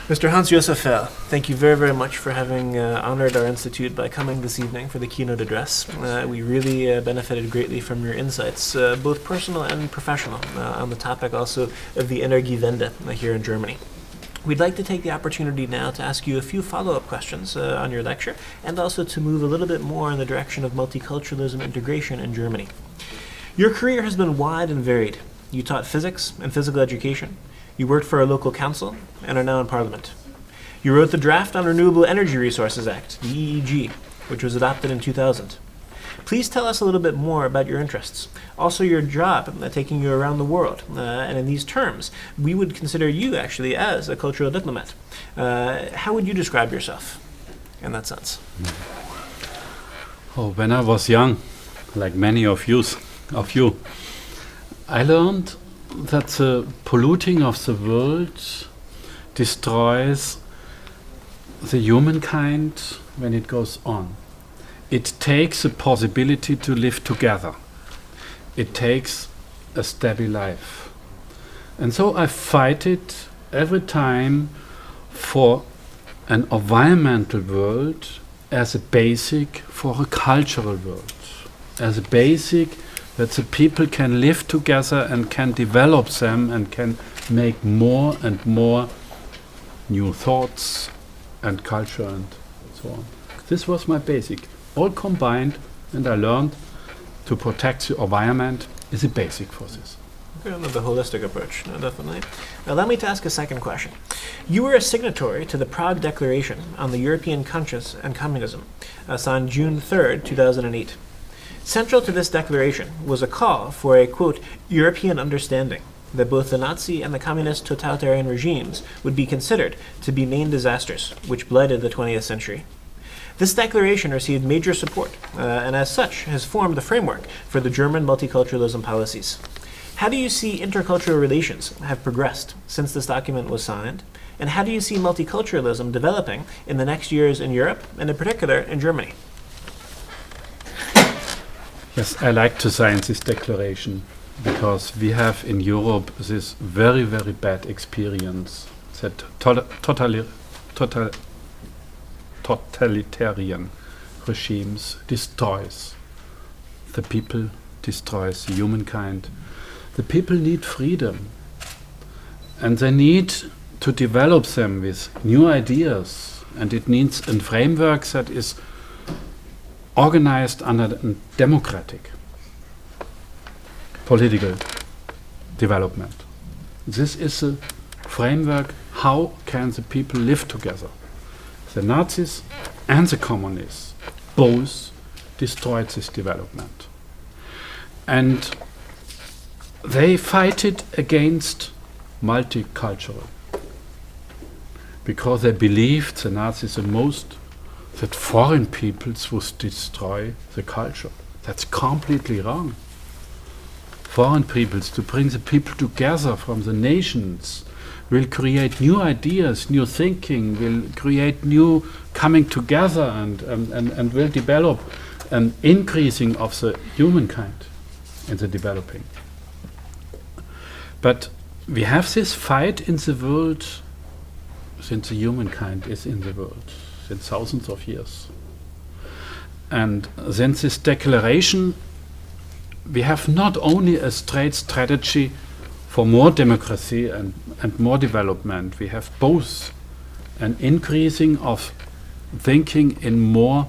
Mr. Hans-Josef Fells, thank you very, very much for having honored our institute by coming this evening for the keynote address. We really benefited greatly from your insights, both personal and professional, on the topic also of the Energiewende here in Germany. We'd like to take the opportunity now to ask you a few follow-up questions on your lecture, and also to move a little bit more in the direction of multiculturalism integration in Germany. Your career has been wide and varied. You taught physics and physical education. You worked for a local council and are now in Parliament. You wrote the draft on Renewable Energy Resources Act, the EEG, which was adopted in 2000. Please tell us a little bit more about your interests. Also your job taking you around the world. And in these terms, we would consider you actually as a cultural diplomat. How would you describe yourself in that sense? Oh, when I was young, like many of you, I learned that the polluting of the world destroys the humankind when it goes on. It takes the possibility to live together. It takes a stable life. And so I fight it every time for an environmental world as a basic for a cultural world, as a basic that the people can live together and can develop them and can make more and more new thoughts and culture and so on. This was my basic. All combined, and I learned to protect the environment is a basic for this. Okay, the holistic approach, definitely. Allow me to ask a second question. You were a signatory to the Prague Declaration on the European Conscience and Communism, signed June 3rd, 2008. Central to this declaration was a call for a, quote, European understanding that both the Nazi and the communist totalitarian regimes would be considered to be main disasters which blighted the 20th century. This declaration received major support and as such has formed the framework for the German multiculturalism policies. How do you see intercultural relations have progressed since this document was signed? And how do you see multiculturalism developing in the next years in Europe and in particular in Germany? Yes, I like to sign this declaration because we have in Europe this very, very bad experience that totalitarian regimes destroys the people, destroys the humankind. The people need freedom and they need to develop them with new ideas, and it needs a framework that is organized under a democratic political development. This is a framework. How can the people live together? The Nazis and the communists both destroyed this development. And they fight it against multicultural because they believed, the Nazis the most, that foreign peoples would destroy the culture. That's completely wrong. Foreign peoples, to bring the people together from the nations, will create new ideas, new thinking, will create new coming together and will develop an increasing of the humankind in the developing. But we have this fight in the world since the humankind is in the world, since thousands of years. And since this declaration, we have not only a straight strategy for more democracy and more development, we have both an increasing of thinking in more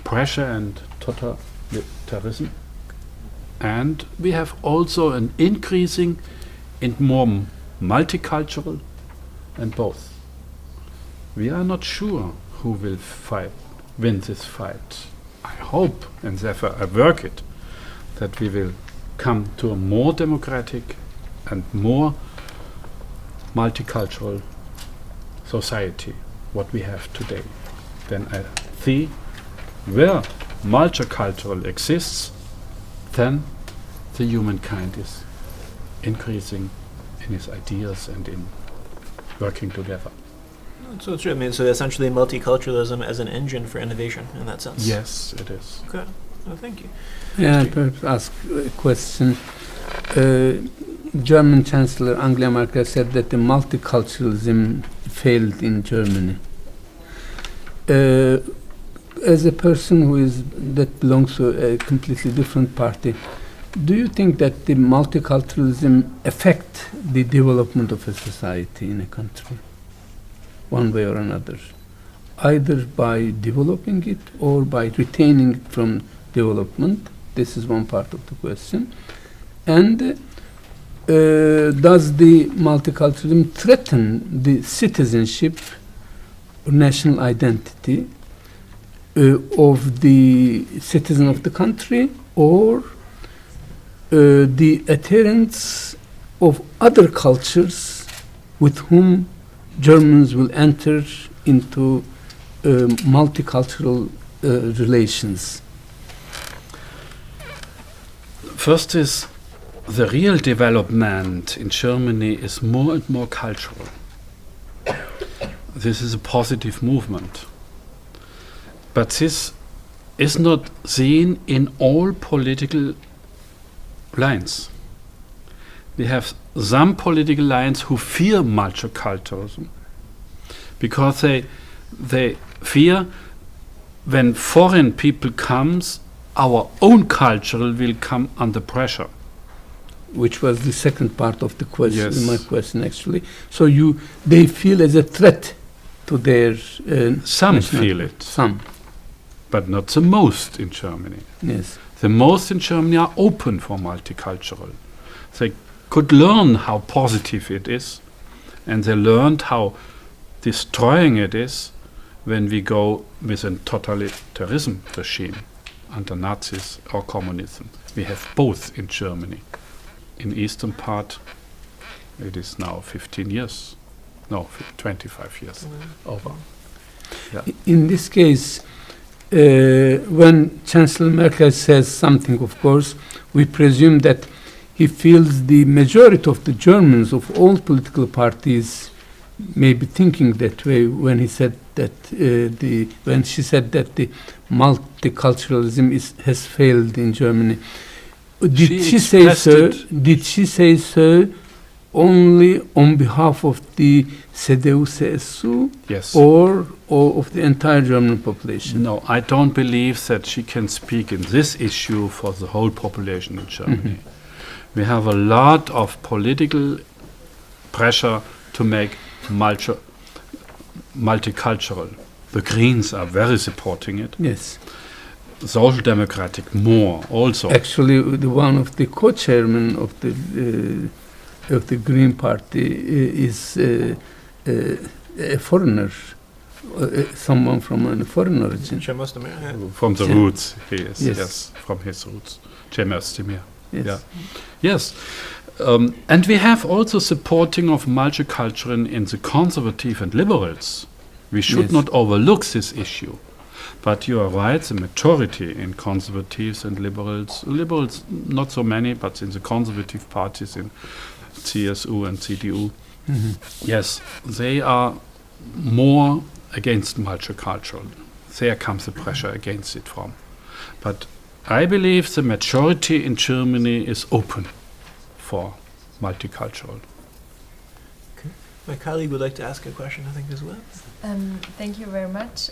pressure and totalitarianism, and we have also an increasing in more multicultural and both. We are not sure who will win this fight. I hope, and therefore I work it, that we will come to a more democratic and more multicultural society, what we have today. Then I see where multicultural exists, then the humankind is increasing in its ideas and in working together. So true. I mean, so essentially multiculturalism as an engine for innovation in that sense. Yes, it is. Okay. Well, thank you. Yeah, I'd perhaps ask a question. German Chancellor Angela Merkel said that the multiculturalism failed in Germany. As a person that belongs to a completely different party, do you think that the multiculturalism affect the development of a society in a country, one way or another, either by developing it or by retaining it from development? This is one part of the question. And does the multiculturalism threaten the citizenship or national identity of the citizen of the country, or the adherents of other cultures with whom Germans will enter into multicultural relations? First is the real development in Germany is more and more cultural. This is a positive movement. But this is not seen in all political lines. We have some political lines who fear multiculturalism because they fear when foreign people comes, our own culture will come under pressure. Which was the second part of the question, Yes. my question actually. So they feel as a threat to their Some national- feel it, Some, but not the most in Germany. yes. The most in Germany are open for multicultural. They could learn how positive it is, and they learned how destroying it is when we go with a totalitarianism regime under Nazis or communism. We have both in Germany. In eastern part, it is now 15 years. No, 25 years over. In this case, when Chancellor Merkel says something, of course, we presume that he feels the majority of the Germans of all political parties may be thinking that way when he said that when she said that the multiculturalism has failed in Germany. Did she say so? Did she say so only on behalf of the CDU/CSU, Yes. or of the entire German population? No, I don't believe that she can speak in this issue for the whole population in Germany. We have a lot of political pressure to make multicultural. The Greens are very supporting it. Yes. Social Democratic more also. Actually, one of the co-chairmen of the Green Party is a foreigner, someone from a foreign origin. Cem Özdemir, yeah. From the Cem. roots, he is. Yes. Yes, from his roots. Cem Özdemir. Yes. Yeah. Yes. And we have also supporting of multicultural in the conservative and liberals. We should Yes. not overlook this issue. But you are right, the majority in conservatives and liberals not so many, but in the conservative parties in CSU and CDU, yes, they are more against multicultural. There comes the pressure against it from. But I believe the majority in Germany is open for multicultural. My colleague would like to ask a question, I think, as well. Thank you very much,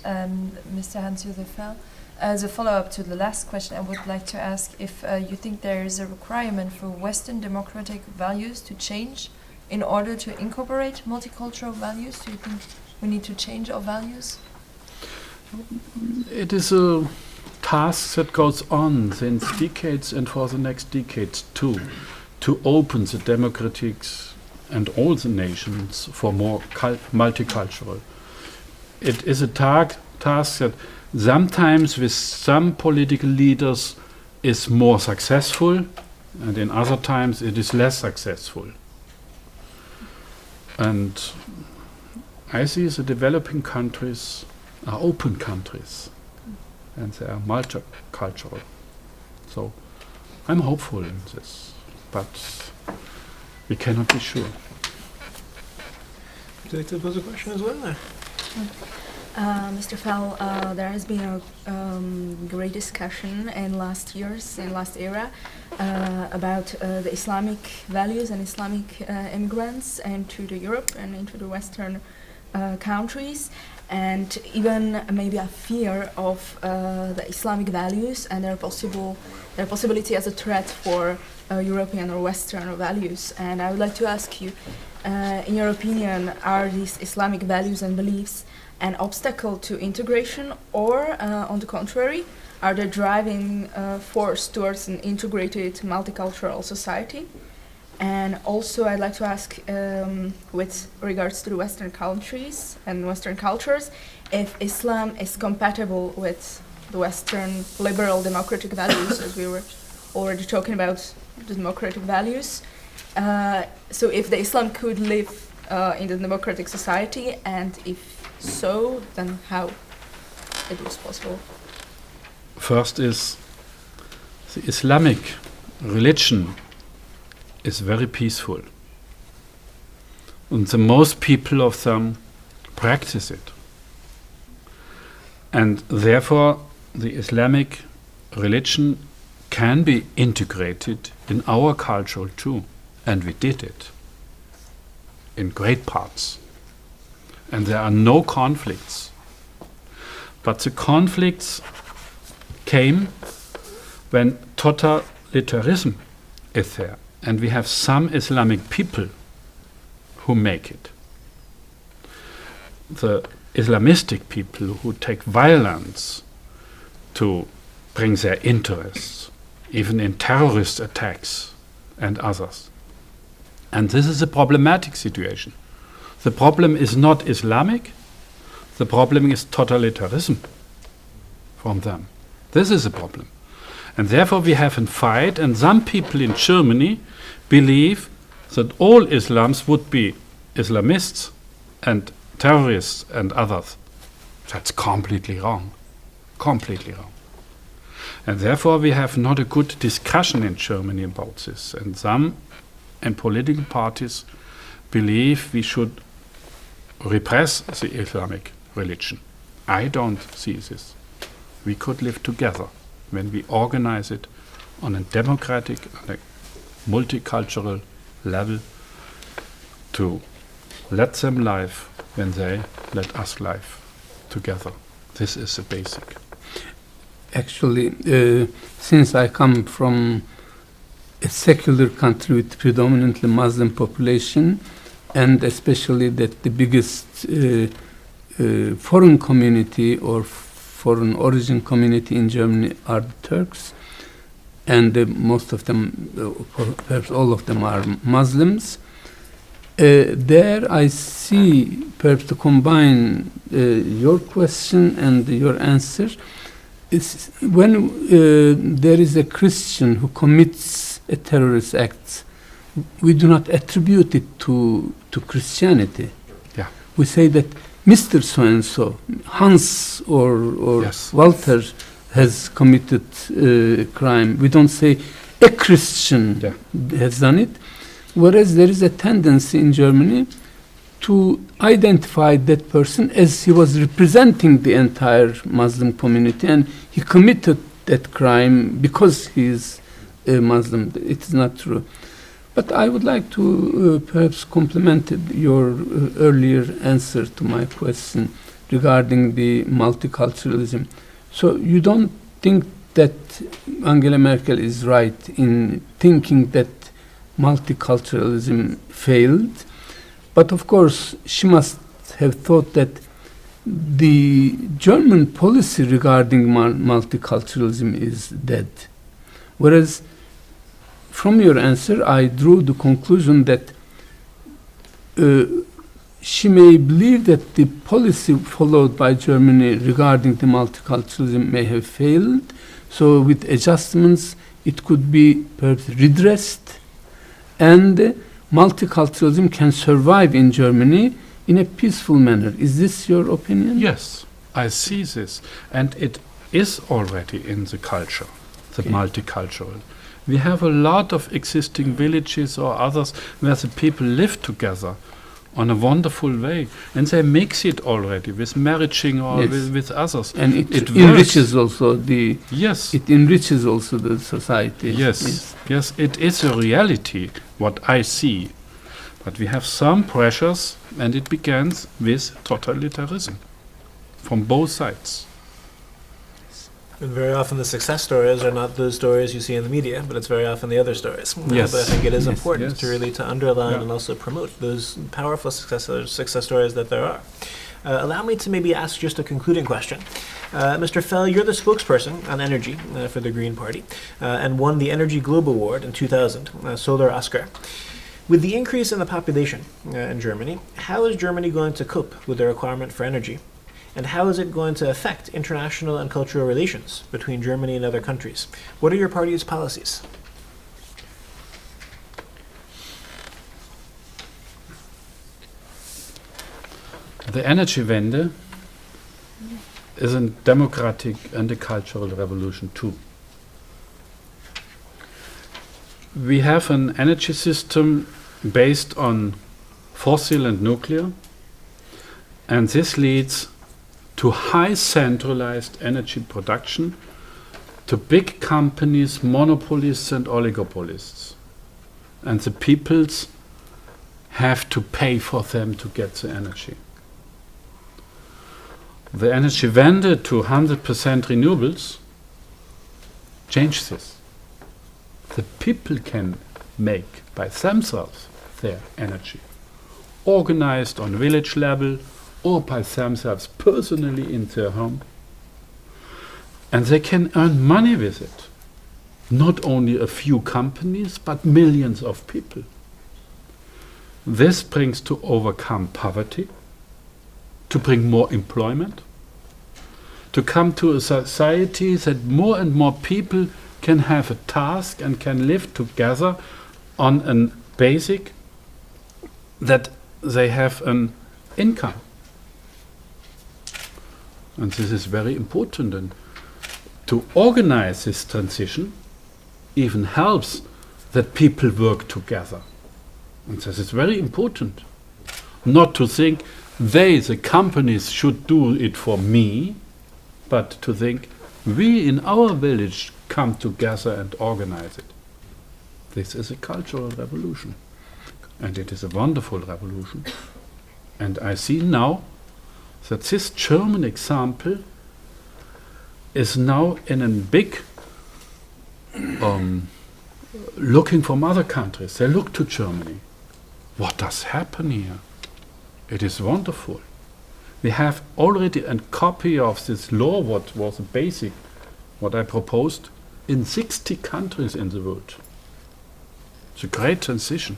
Mr. Hans-Josef Fells. As a follow-up to the last question, I would like to ask if you think there is a requirement for Western democratic values to change in order to incorporate multicultural values. Do you think we need to change our values? It is a task that goes on since decades and for the next decades too, to open the democratics and all the nations for more multicultural. It is a task that sometimes with some political leaders is more successful, and in other times it is less successful. And I see the developing countries are open countries, and they are multicultural. So I'm hopeful in this, but we cannot be sure. Would you like to pose a question as well? Or? Mr. Fell, there has been a great discussion in last era, about the Islamic values and Islamic immigrants into the Europe and into the Western countries, and even maybe a fear of the Islamic values and their possibility as a threat for European or Western values. And I would like to ask you, in your opinion, are these Islamic values and beliefs an obstacle to integration, or on the contrary, are they driving force towards an integrated multicultural society? And also I'd like to ask, with regards to the Western countries and Western cultures, if Islam is compatible with the Western liberal democratic values, as we were already talking about the democratic values. So if the Islam could live in the democratic society, and if so, then how it was possible? First is the Islamic religion is very peaceful, and the most people of them practice it, and therefore the Islamic religion can be integrated in our culture too, and we did it in great parts, and there are no conflicts. But the conflicts came when totalitarianism is there, and we have some Islamic people who make it. The Islamistic people who take violence to bring their interests, even in terrorist attacks and others. And this is a problematic situation. The problem is not Islamic, the problem is totalitarianism from them. This is a problem. And therefore we have a fight, and some people in Germany believe that all Islams would be Islamists and terrorists and others. That's completely wrong. Completely wrong. And therefore we have not a good discussion in Germany about this. And some political parties believe we should repress the Islamic religion. I don't see this. We could live together when we organize it on a democratic, on a multicultural level, to let them live when they let us live together. This is the basic. Actually, since I come from a secular country with predominantly Muslim population, and especially that the biggest foreign community or foreign origin community in Germany are the Turks, and most of them, perhaps all of them, are Muslims. There I see, perhaps to combine your question and your answer, is when there is a Christian who commits a terrorist act, we do not attribute it to Christianity. Yeah. We say that Mr. So-and-so, Hans or Yes. Walter has committed crime. We don't say a Christian has done it. Whereas there is a tendency in Germany to identify that person as he was representing the entire Muslim community and he committed that crime because he is a Muslim. It is not true. But I would like to perhaps complement your earlier answer to my question regarding the multiculturalism. So you don't think that Angela Merkel is right in thinking that multiculturalism failed, but of course she must have thought that the German policy regarding multiculturalism is dead. Whereas from your answer I drew the conclusion that she may believe that the policy followed by Germany regarding the multiculturalism may have failed, so with adjustments it could be perhaps redressed, and multiculturalism can survive in Germany in a peaceful manner. Is this your opinion? Yes, I see this, and it is already in the culture, the multicultural. We have a lot of existing villages or others where the people live together on a wonderful way, and they mix it already with marrying or with others. And it enriches also the it enriches also the society. Yes, it is a reality what I see. But we have some pressures, and it begins with totalitarianism from both sides. And very often the success stories are not those stories you see in the media, but it's very often the other stories. Yes. But I think it is Yes, important yes. to really to underline Yeah. and also promote those powerful success stories that there are. Allow me to maybe ask just a concluding question. Mr. Fell, you're the spokesperson on energy for the Green Party and won the Energy Globe Award in 2000, Solar Oscar. With the increase in the population in Germany, how is Germany going to cope with the requirement for energy? And how is it going to affect international and cultural relations between Germany and other countries? What are your party's policies? The Energiewende is a democratic and a cultural revolution too. We have an energy system based on fossil and nuclear, and this leads to high centralized energy production, to big companies, monopolists and oligopolists. And the peoples have to pay for them to get the energy. The Energiewende to 100% renewables change this. The people can make by themselves their energy, organized on village level or by themselves personally in their home. And they can earn money with it. Not only a few companies, but millions of people. This brings to overcome poverty, to bring more employment, to come to a society that more and more people can have a task and can live together on a basic that they have an income. And this is very important. And to organize this transition even helps that people work together. And this is very important. Not to think they, the companies, should do it for me, but to think we in our village come together and organize it. This is a cultural revolution. And it is a wonderful revolution. And I see now that this German example is now in a big looking from other countries. They look to Germany. What does happen here? It is wonderful. We have already a copy of this law, what was a basic, what I proposed, in 60 countries in the world. It's a great transition.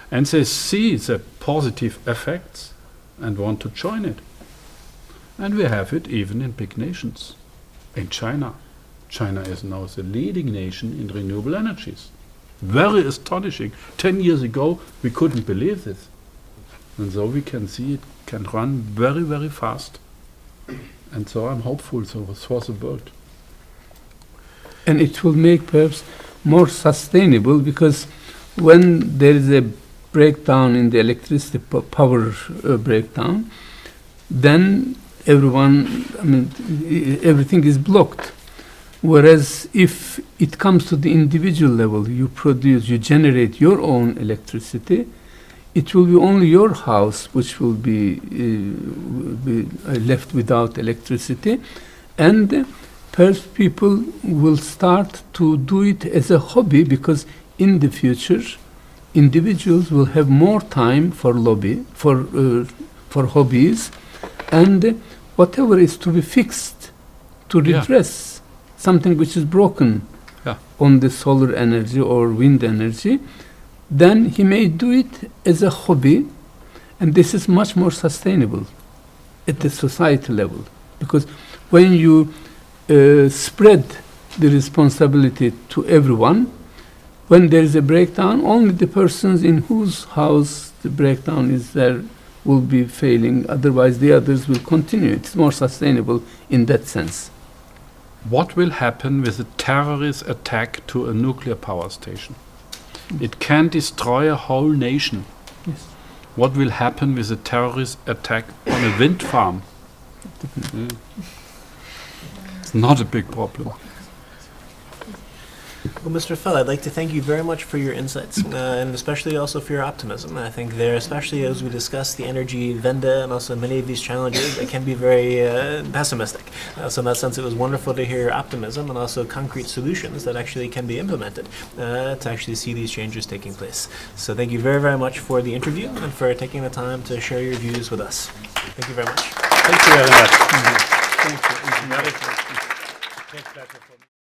And they see the positive effects and want to join it. And we have it even in big nations. In China. China is now the leading nation in renewable energies. Very astonishing. 10 years ago, we couldn't believe this. And so we can see it can run very, very fast. And so I'm hopeful for the world. And it will make perhaps more sustainable, because when there is a breakdown in the electricity power breakdown, then everything is blocked. Whereas if it comes to the individual level, you generate your own electricity, it will be only your house which will be left without electricity, and perhaps people will start to do it as a hobby, because in the future individuals will have more time for hobbies, and whatever is to be fixed to redress something which is broken on the solar energy or wind energy, then he may do it as a hobby, and this is much more sustainable at the society level, because when you spread the responsibility to everyone, when there is a breakdown, only the persons in whose house the breakdown is there will be failing, otherwise the others will continue. It's more sustainable in that sense. What will happen with a terrorist attack to a nuclear power station? It can destroy a whole nation. Yes. What will happen with a terrorist attack on a wind farm? It's not a big problem. Well, Mr. Fell, I'd like to thank you very much for your insights, and especially also for your optimism. I think there, especially as we discuss the energy venda and also many of these challenges, it can be very pessimistic. So in that sense, it was wonderful to hear your optimism and also concrete solutions that actually can be implemented to actually see these changes taking place. So thank you very, very much for the interview and for taking the time to share your views with us. Thank you very much. Thank you very much. Thank you. It's very pleasure for me.